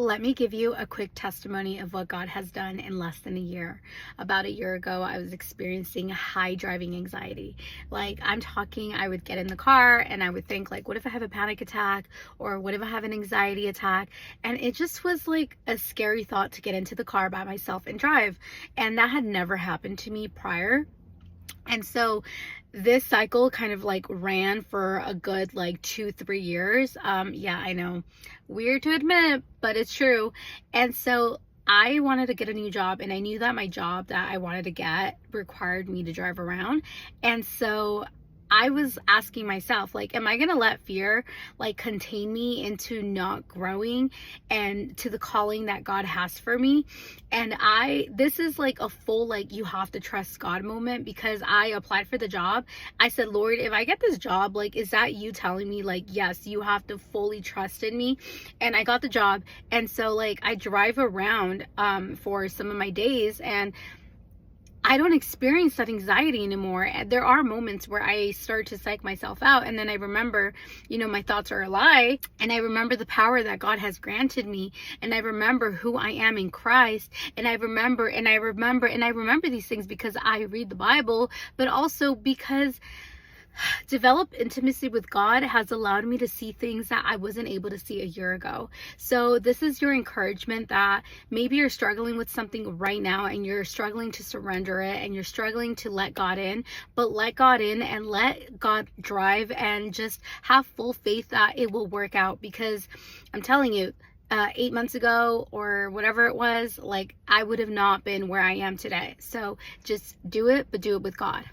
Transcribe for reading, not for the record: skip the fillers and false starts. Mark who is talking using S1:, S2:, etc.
S1: Let me give you a quick testimony of what God has done in less than a year. About a year ago, I was experiencing high driving anxiety. Like, I'm talking, I would get in the car and I would think, like, what if I have a panic attack? Or what if I have an anxiety attack? And it just was like a scary thought to get into the car by myself and drive. And that had never happened to me prior. And so this cycle kind of like ran for a good like 2-3 years. Yeah, I know, weird to admit, but it's true. And so I wanted to get a new job, and I knew that my job that I wanted to get required me to drive around. And so I was asking myself, like, am I gonna let fear like contain me into not growing and to the calling that God has for me? And this is like a full, like, you have to trust God moment, because I applied for the job. I said, Lord, if I get this job, like, is that you telling me, like, yes, you have to fully trust in me? And I got the job. And so like I drive around for some of my days, and I don't experience that anxiety anymore. There are moments where I start to psych myself out, and then I remember, my thoughts are a lie, and I remember the power that God has granted me, and I remember who I am in Christ, and I remember these things because I read the Bible, but also because develop intimacy with God has allowed me to see things that I wasn't able to see a year ago. So this is your encouragement that maybe you're struggling with something right now, and you're struggling to surrender it, and you're struggling to let God in, but let God in and let God drive, and just have full faith that it will work out. Because I'm telling you, 8 months ago or whatever it was, like, I would have not been where I am today. So just do it, but do it with God.